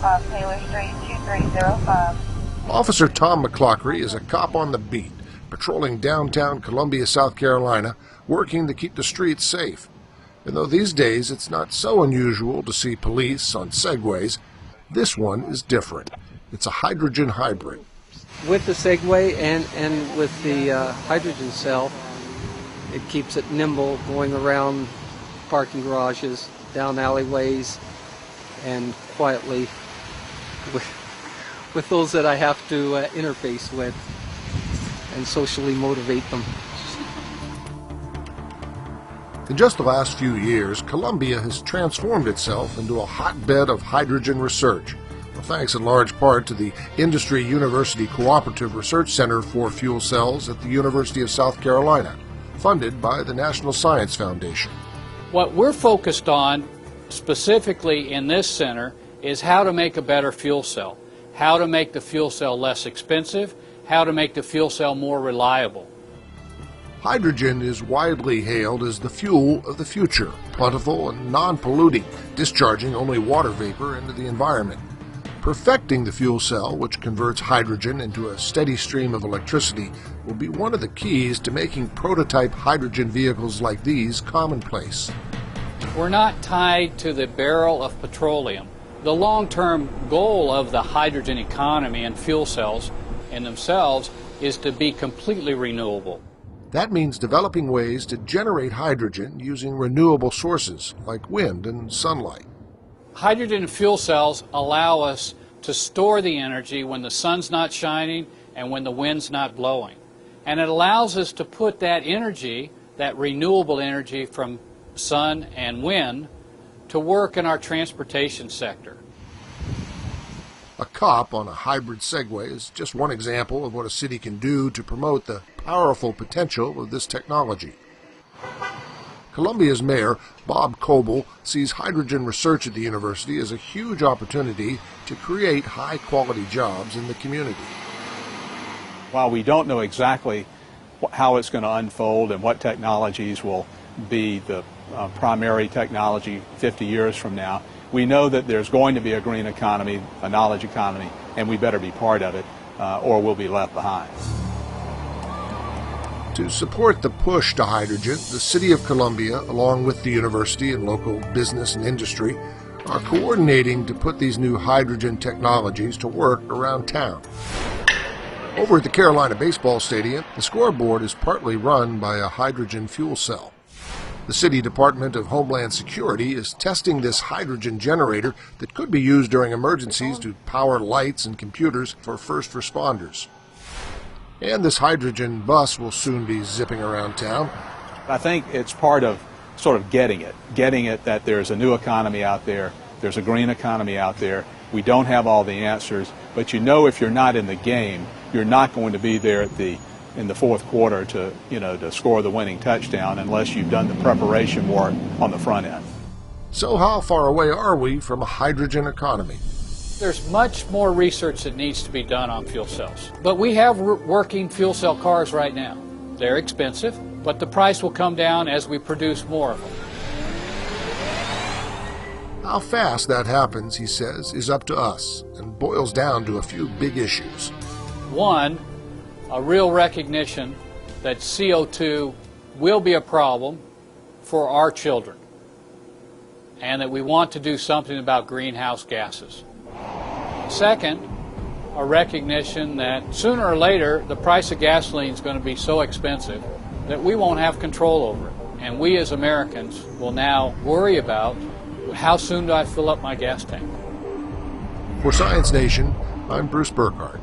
off Taylor Street 2305. Officer Tom McClockery is a cop on the beat, patrolling downtown Columbia, South Carolina, working to keep the streets safe. And though these days it's not so unusual to see police on Segways, this one is different. It's a hydrogen hybrid. With the Segway and with the hydrogen cell, it keeps it nimble going around parking garages, down alleyways, and quietly with those that I have to interface with and socially motivate them. In just the last few years, Columbia has transformed itself into a hotbed of hydrogen research, thanks in large part to the Industry University Cooperative Research Center for Fuel Cells at the University of South Carolina, funded by the National Science Foundation. What we're focused on specifically in this center is how to make a better fuel cell, how to make the fuel cell less expensive, how to make the fuel cell more reliable. Hydrogen is widely hailed as the fuel of the future, plentiful and non-polluting, discharging only water vapor into the environment. Perfecting the fuel cell, which converts hydrogen into a steady stream of electricity, will be one of the keys to making prototype hydrogen vehicles like these commonplace. We're not tied to the barrel of petroleum. The long-term goal of the hydrogen economy and fuel cells in themselves is to be completely renewable. That means developing ways to generate hydrogen using renewable sources like wind and sunlight. Hydrogen fuel cells allow us to store the energy when the sun's not shining and when the wind's not blowing. And it allows us to put that energy, that renewable energy from sun and wind, to work in our transportation sector. A cop on a hybrid Segway is just one example of what a city can do to promote the powerful potential of this technology. Columbia's mayor, Bob Coble, sees hydrogen research at the university as a huge opportunity to create high-quality jobs in the community. While we don't know exactly how it's going to unfold and what technologies will be the primary technology 50 years from now, we know that there's going to be a green economy, a knowledge economy, and we better be part of it or we'll be left behind. To support the push to hydrogen, the City of Columbia, along with the university and local business and industry, are coordinating to put these new hydrogen technologies to work around town. Over at the Carolina Baseball Stadium, the scoreboard is partly run by a hydrogen fuel cell. The City Department of Homeland Security is testing this hydrogen generator that could be used during emergencies to power lights and computers for first responders. And this hydrogen bus will soon be zipping around town. I think it's part of sort of getting it that there's a new economy out there, there's a green economy out there. We don't have all the answers, but you know if you're not in the game, you're not going to be there in the fourth quarter to score the winning touchdown unless you've done the preparation work on the front end. So how far away are we from a hydrogen economy? There's much more research that needs to be done on fuel cells. But we have working fuel cell cars right now. They're expensive, but the price will come down as we produce more of them. How fast that happens, he says, is up to us and boils down to a few big issues. One, a real recognition that CO2 will be a problem for our children and that we want to do something about greenhouse gases. Second, a recognition that sooner or later the price of gasoline is going to be so expensive that we won't have control over it. And we as Americans will now worry about how soon do I fill up my gas tank. For Science Nation, I'm Bruce Burkhardt.